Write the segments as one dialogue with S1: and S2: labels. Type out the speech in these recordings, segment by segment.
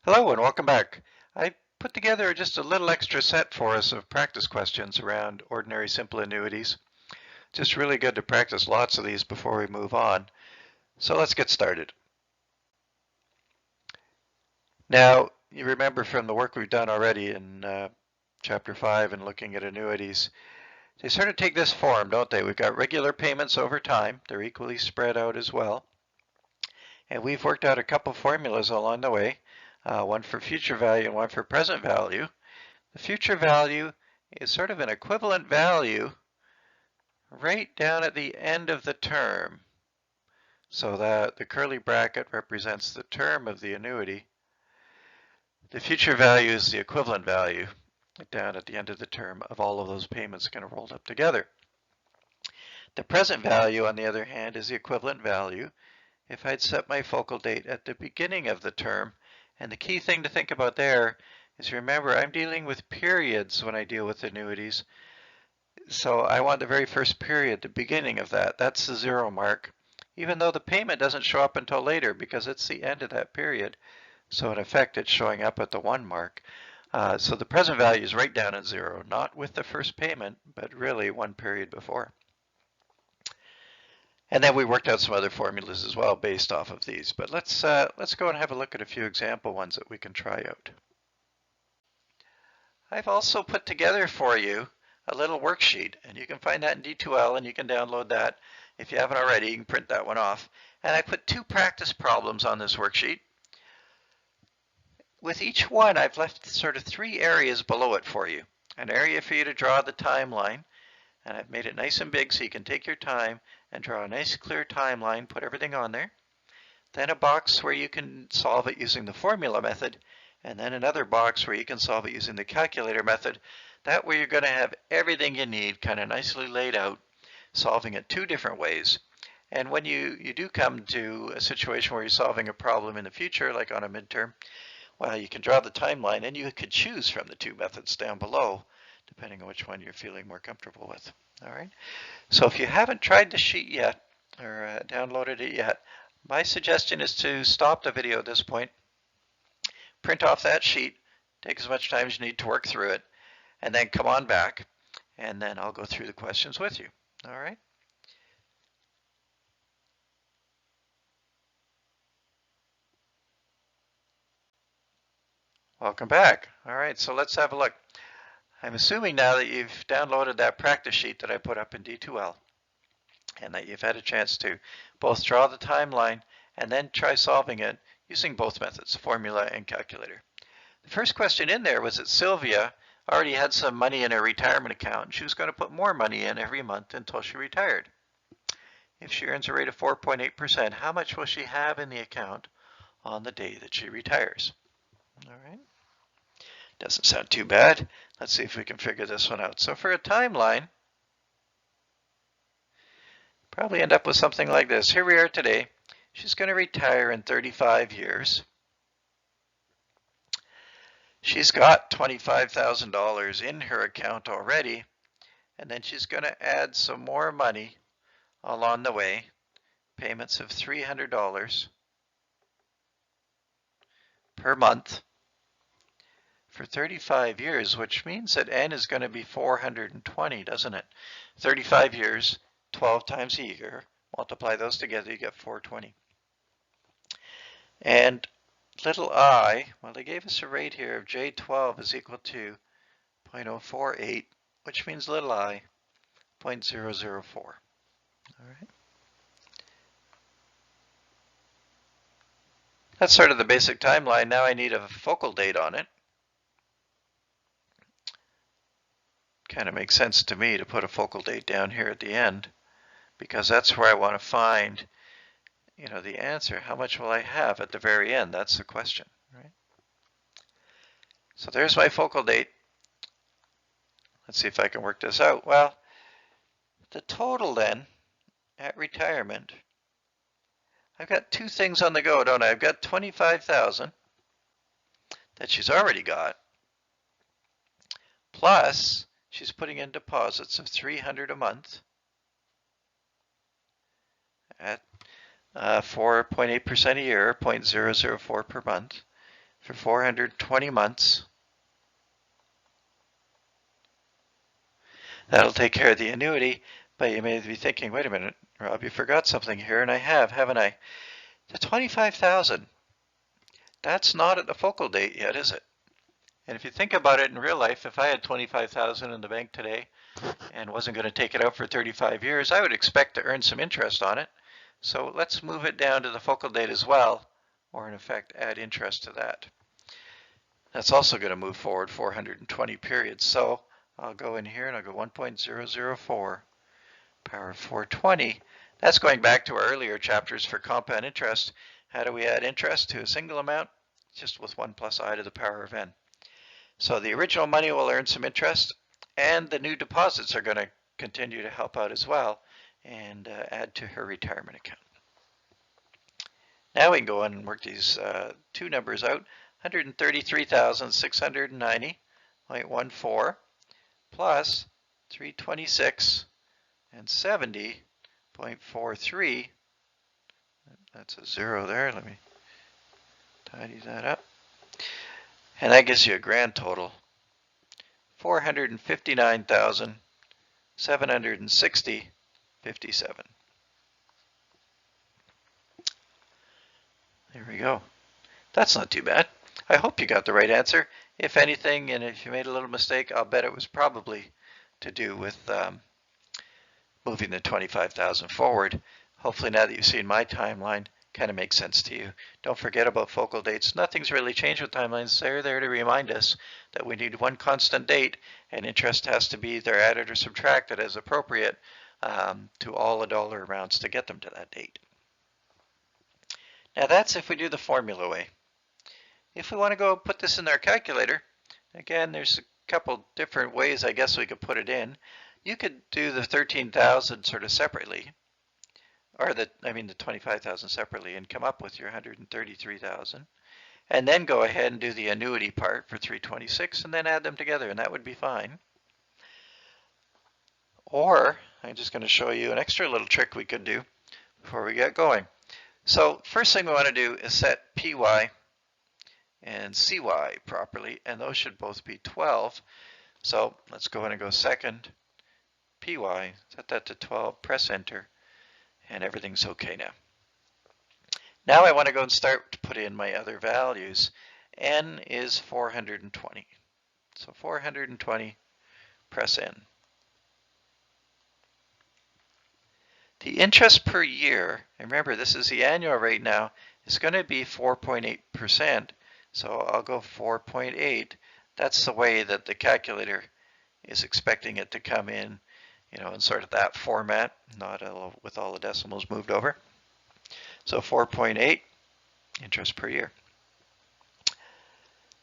S1: Hello and welcome back. I put together just a little extra set for us of practice questions around ordinary simple annuities. Just really good to practice lots of these before we move on. So let's get started. Now, you remember from the work we've done already in Chapter 5 and looking at annuities, they sort of take this form, don't they? We've got regular payments over time. They're equally spread out as well. And we've worked out a couple formulas along the way, one for future value and one for present value. The future value is sort of an equivalent value right down at the end of the term. So that the curly bracket represents the term of the annuity. The future value is the equivalent value down at the end of the term of all of those payments kind of rolled up together. The present value, on the other hand, is the equivalent value if I'd set my focal date at the beginning of the term. And the key thing to think about there is, remember, I'm dealing with periods when I deal with annuities. So I want the very first period, the beginning of that. That's the 0 mark, even though the payment doesn't show up until later because it's the end of that period. So in effect, it's showing up at the 1 mark. So the present value is right down at 0, not with the first payment, but really 1 period before. And then we worked out some other formulas as well based off of these. But let's go and have a look at a few example ones that we can try out. I've also put together for you a little worksheet, and you can find that in D2L, and you can download that. If you haven't already, you can print that one off. And I put 2 practice problems on this worksheet. With each one, I've left sort of 3 areas below it for you. An area for you to draw the timeline, and I've made it nice and big so you can take your time and draw a nice clear timeline, put everything on there. Then a box where you can solve it using the formula method, and then another box where you can solve it using the calculator method. That way you're going to have everything you need kind of nicely laid out, solving it 2 different ways. And when you do come to a situation where you're solving a problem in the future, like on a midterm, well, you can draw the timeline and you could choose from the 2 methods down below, depending on which one you're feeling more comfortable with. All right. So if you haven't tried the sheet yet or downloaded it yet, my suggestion is to stop the video at this point, print off that sheet, take as much time as you need to work through it, and then come on back, and then I'll go through the questions with you. All right? Welcome back. All right, so let's have a look. I'm assuming now that you've downloaded that practice sheet that I put up in D2L, and that you've had a chance to both draw the timeline and then try solving it using both methods, formula and calculator. The first question in there was that Sylvia already had some money in her retirement account, and she was going to put more money in every month until she retired. If she earns a rate of 4.8%, how much will she have in the account on the day that she retires? All right. Doesn't sound too bad. Let's see if we can figure this one out. So for a timeline, probably end up with something like this. Here we are today. She's going to retire in 35 years. She's got $25,000 in her account already, and then she's going to add some more money along the way, payments of $300 per month for 35 years, which means that N is going to be 420, doesn't it? 35 years, 12 times a year, multiply those together, you get 420. And little I, well, they gave us a rate here of J12 is equal to 0.048, which means little I, 0.004. All right. That's sort of the basic timeline. Now I need a focal date on it. Kind of makes sense to me to put a focal date down here at the end, because that's where I want to find, the answer. How much will I have at the very end? That's the question, right? So there's my focal date. Let's see if I can work this out. Well, the total then at retirement, I've got 2 things on the go, don't I? I've got 25,000 that she's already got, plus she's putting in deposits of $300 a month at 4.8% a year, 0.004 per month for 420 months. That'll take care of the annuity, but you may be thinking, wait a minute, Rob, you forgot something here, and I have, haven't I? The 25,000, that's not at the focal date yet, is it? And if you think about it in real life, if I had 25,000 in the bank today and wasn't going to take it out for 35 years, I would expect to earn some interest on it. So let's move it down to the focal date as well, or in effect add interest to that. That's also going to move forward 420 periods. So I'll go in here and I'll go 1.004 power of 420. That's going back to our earlier chapters for compound interest. How do we add interest to a single amount? Just with 1 plus I to the power of n. So the original money will earn some interest, and the new deposits are going to continue to help out as well and add to her retirement account. Now we can go on and work these two numbers out. 133,690.14 plus 326 and 70.43. That's a zero there. Let me tidy that up. And that gives you a grand total, 459,760.57. There we go. That's not too bad. I hope you got the right answer. If anything, and if you made a little mistake, I'll bet it was probably to do with moving the 25,000 forward. Hopefully now that you've seen my timeline, kind of makes sense to you. Don't forget about focal dates. Nothing's really changed with timelines. They're there to remind us that we need one constant date, and interest has to be either added or subtracted as appropriate to all the dollar amounts to get them to that date. Now that's if we do the formula way. If we want to go put this in our calculator, again, there's a couple different ways I guess we could put it in. You could do the 13,000 sort of separately, or the 25,000 separately, and come up with your 133,000, and then go ahead and do the annuity part for 326 and then add them together, and that would be fine. Or I'm just going to show you an extra little trick we could do before we get going. So first thing we want to do is set PY and CY properly, and those should both be 12. So let's go in and go second PY, set that to 12, press enter, and everything's okay now. Now I want to go and start to put in my other values. N is 420. So 420, press N. The interest per year, and remember this is the annual rate now, is going to be 4.8%. So I'll go 4.8. That's the way that the calculator is expecting it to come in, in sort of that format, not with all the decimals moved over. So 4.8 interest per year.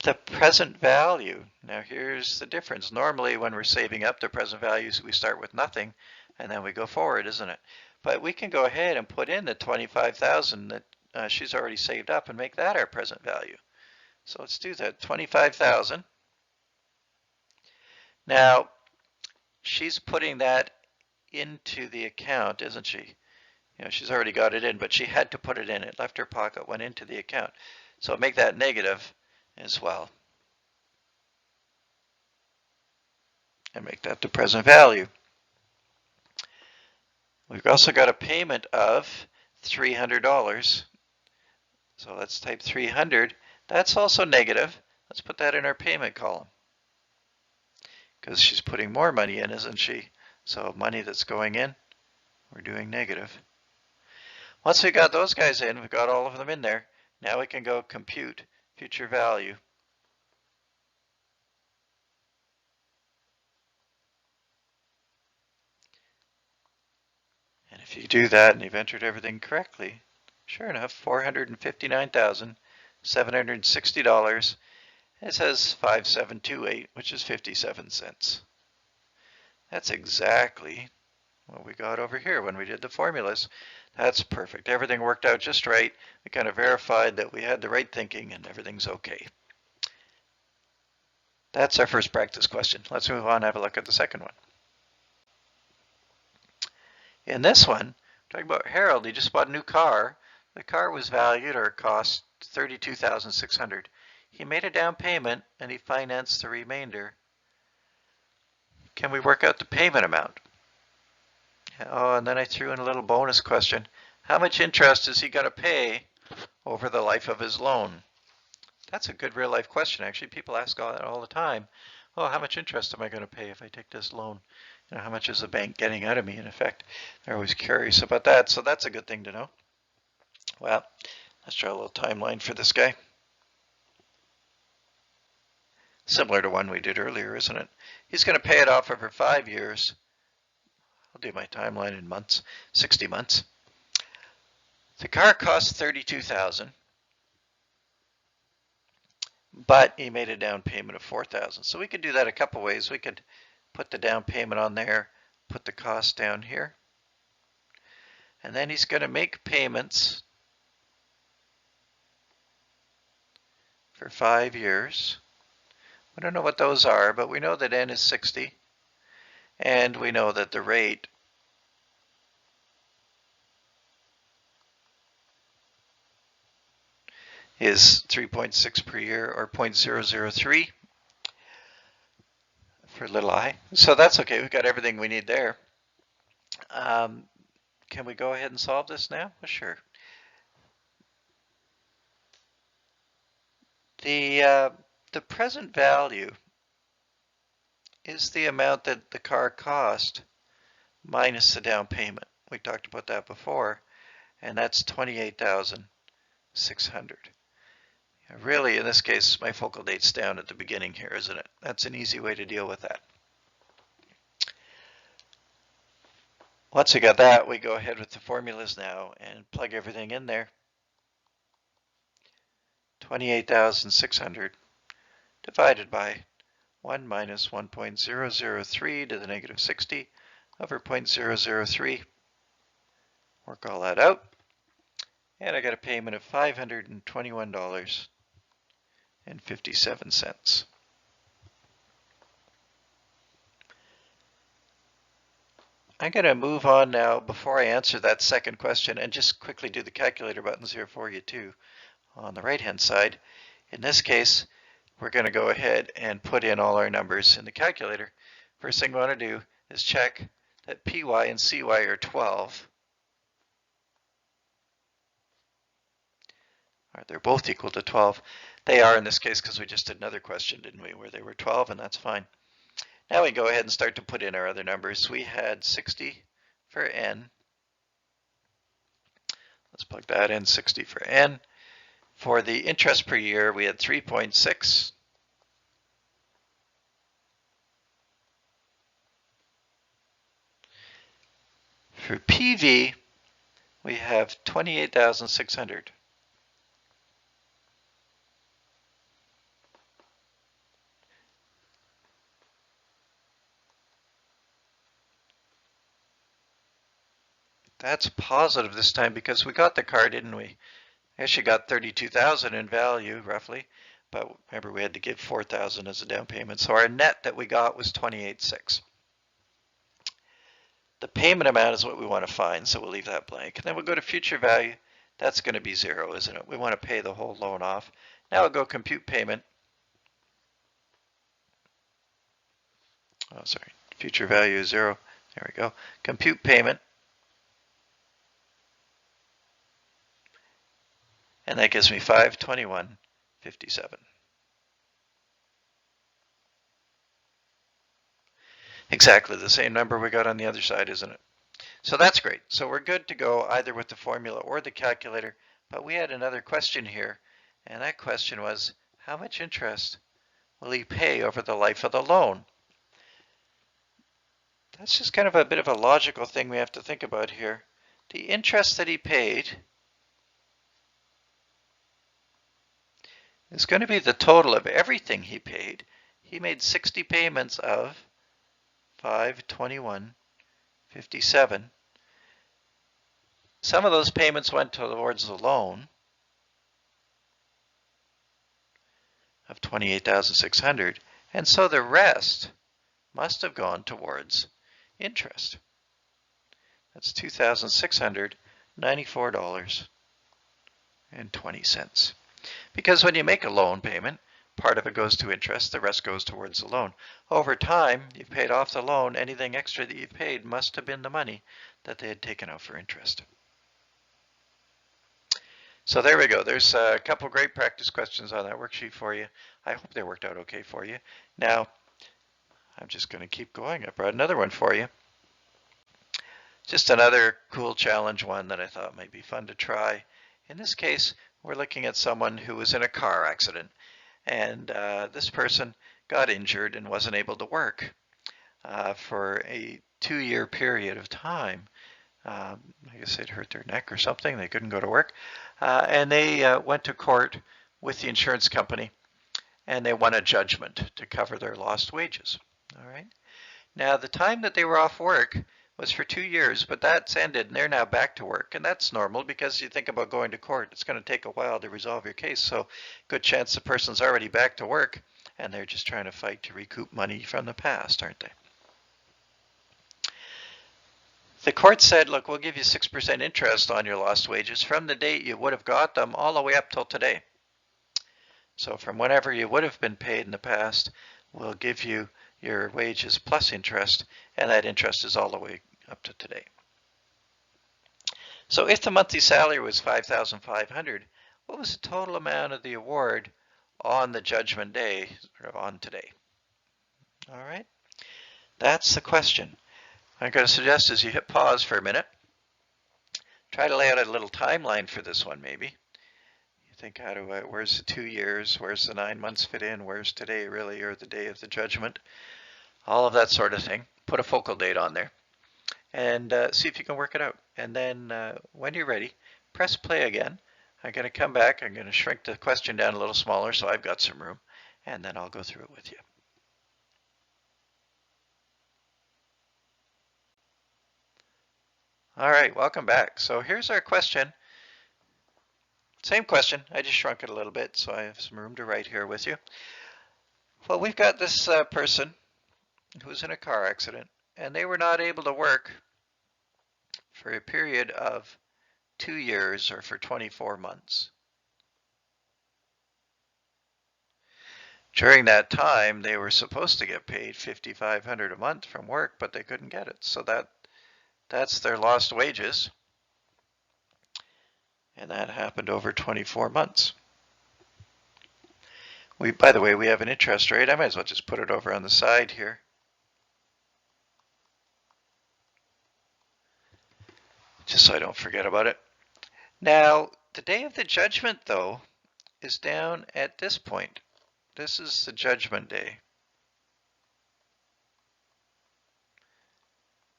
S1: The present value. Now here's the difference. Normally when we're saving up the present values, we start with nothing and then we go forward, isn't it? But we can go ahead and put in the 25,000 that she's already saved up and make that our present value. So let's do that, 25,000. Now she's putting that into the account, isn't she? She's already got it in, but she had to put it in. It left her pocket, went into the account. So make that negative as well. And make that the present value. We've also got a payment of $300. So let's type 300. That's also negative. Let's put that in our payment column. Because she's putting more money in, isn't she? So money that's going in, we're doing negative. Once we got those guys in, we've got all of them in there. Now we can go compute future value. And if you do that and you've entered everything correctly, sure enough, $459,760. It says 5728, which is 57 cents. That's exactly what we got over here when we did the formulas. That's perfect. Everything worked out just right. We kind of verified that we had the right thinking and everything's okay. That's our first practice question. Let's move on and have a look at the second one. In this one, talking about Harold, he just bought a new car. The car was valued or cost $32,600. He made a down payment and he financed the remainder. Can we work out the payment amount? Oh, and then I threw in a little bonus question. How much interest is he going to pay over the life of his loan? That's a good real life question. Actually, people ask all the time. Oh, how much interest am I going to pay if I take this loan? You know, how much is the bank getting out of me in effect? They're always curious about that. So that's a good thing to know. Well, let's draw a little timeline for this guy. Similar to one we did earlier, isn't it? He's going to pay it off over 5 years. I'll do my timeline in months, 60 months. The car costs $32,000. But he made a down payment of $4,000. So we could do that a couple ways. We could put the down payment on there, put the cost down here. And then he's going to make payments for 5 years. We don't know what those are, but we know that N is 60. And we know that the rate is 3.6 per year, or 0.003 for little I. So that's okay. We've got everything we need there. Can we go ahead and solve this now? Well, sure. The present value is the amount that the car cost minus the down payment. We talked about that before, and that's $28,600. Really, in this case, my focal date's down at the beginning here, isn't it? That's an easy way to deal with that. Once we got that, we go ahead with the formulas now and plug everything in there. 28,600 divided by 1 minus 1.003 to the negative 60 over 0.003. Work all that out. And I got a payment of $521.57. I'm going to move on now before I answer that second question and just quickly do the calculator buttons here for you too on the right hand side. In this case, we're going to go ahead and put in all our numbers in the calculator. First thing we want to do is check that PY and CY are 12. They're both equal to 12. They are in this case because we just did another question, didn't we, where they were 12, and that's fine. Now we go ahead and start to put in our other numbers. We had 60 for N. Let's plug that in, 60 for N. For the interest per year, we had 3.6. For PV, we have 28,600. That's positive this time because we got the car, didn't we? Actually got 32,000 in value, roughly. But remember, we had to give 4,000 as a down payment. So our net that we got was 28,600. The payment amount is what we want to find, so we'll leave that blank. And then we'll go to future value. That's going to be 0, isn't it? We want to pay the whole loan off. Now we'll go compute payment. Oh, sorry. Future value is 0. There we go. Compute payment. And that gives me $521.57. Exactly the same number we got on the other side, isn't it? So that's great. So we're good to go either with the formula or the calculator. But we had another question here. And that question was, how much interest will he pay over the life of the loan? That's just kind of a bit of a logical thing we have to think about here. The interest that he paid is going to be the total of everything he paid. He made 60 payments of $521.57. Some of those payments went towards the loan of $28,600, and so the rest must have gone towards interest. That's $2,694.20. Because when you make a loan payment, part of it goes to interest, the rest goes towards the loan. Over time, you've paid off the loan. Anything extra that you've paid must have been the money that they had taken out for interest. So there we go. There's a couple great practice questions on that worksheet for you. I hope they worked out okay for you. Now, I'm just going to keep going. I brought another one for you. Just another cool challenge one that I thought might be fun to try. In this case, we're looking at someone who was in a car accident, and this person got injured and wasn't able to work for a 2-year period of time. I guess they'd hurt their neck or something. They couldn't go to work. And they went to court with the insurance company, and they won a judgment to cover their lost wages. All right. Now, the time that they were off work was for 2 years, but that's ended, and they're now back to work. And that's normal because you think about going to court. It's going to take a while to resolve your case. So good chance the person's already back to work, and they're just trying to fight to recoup money from the past, aren't they? The court said, look, we'll give you 6% interest on your lost wages from the date you would have got them all the way up till today. So from whenever you would have been paid in the past, we'll give you your wages plus interest, and that interest is all the way up to today. So if the monthly salary was $5,500, what was the total amount of the award on the judgment day, or on today? All right, that's the question. I'm going to suggest as you hit pause for a minute, try to lay out a little timeline for this one maybe. You think, where's the 2 years, where's the 9 months fit in, where's today really, or the day of the judgment, all of that sort of thing. Put a focal date on there and see if you can work it out. And then when you're ready, press play again. I'm going to come back, I'm going to shrink the question down a little smaller so I've got some room, and then I'll go through it with you. All right, welcome back. So here's our question. Same question, I just shrunk it a little bit so I have some room to write here with you. Well, we've got this person who was in a car accident, and they were not able to work for a period of 2 years or for 24 months. During that time, they were supposed to get paid $5,500 a month from work, but they couldn't get it. So that's their lost wages. And that happened over 24 months. By the way, we have an interest rate. I might as well just put it over on the side here. Just so I don't forget about it. Now, the day of the judgment, though, is down at this point. This is the judgment day.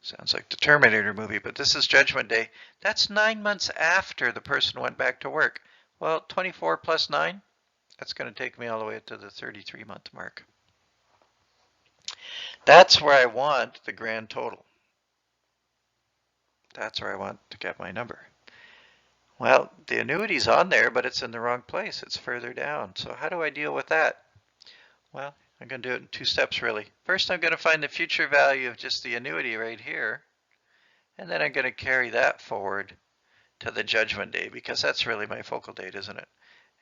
S1: Sounds like the Terminator movie, but this is Judgment Day. That's 9 months after the person went back to work. Well, 24 plus 9, that's going to take me all the way to the 33-month mark. That's where I want the grand total. That's where I want to get my number. Well, the annuity's on there, but it's in the wrong place. It's further down. So how do I deal with that? Well, I'm going to do it in 2 steps, really. First, I'm going to find the future value of just the annuity right here. And then I'm going to carry that forward to the judgment day, because that's really my focal date, isn't it?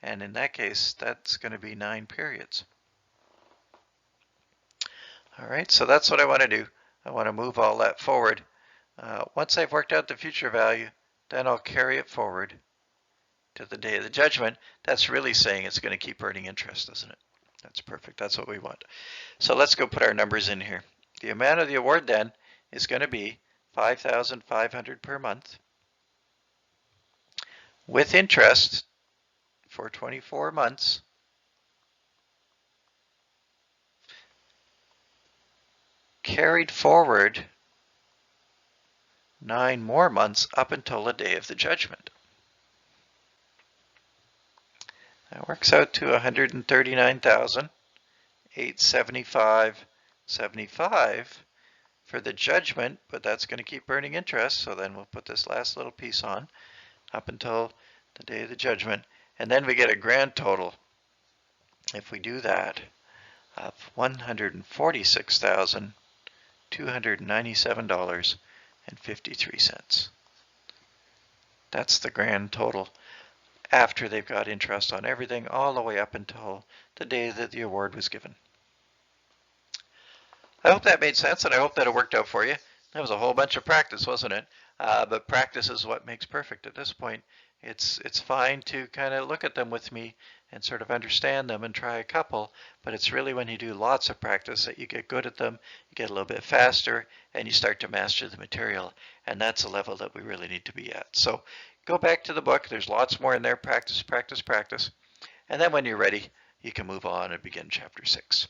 S1: And in that case, that's going to be 9 periods. All right, so that's what I want to do. I want to move all that forward. Once I've worked out the future value, then I'll carry it forward to the day of the judgment. That's really saying it's going to keep earning interest, isn't it? That's perfect. That's what we want. So let's go put our numbers in here. The amount of the award then is going to be $5,500 per month with interest for 24 months. Carried forward 9 more months up until the day of the judgment. That works out to $139,875.75 for the judgment, but that's going to keep earning interest. So then we'll put this last little piece on up until the day of the judgment. And then we get a grand total, if we do that, of $146,297.53. That's the grand total after they've got interest on everything all the way up until the day that the award was given. I hope that made sense, and I hope that it worked out for you. That was a whole bunch of practice, wasn't it? But practice is what makes perfect at this point. It's fine to kind of look at them with me and sort of understand them and try a couple, but it's really when you do lots of practice that you get good at them, you get a little bit faster, and you start to master the material, and that's a level that we really need to be at. So go back to the book. There's lots more in there. Practice, practice, practice. And then when you're ready, you can move on and begin chapter 6.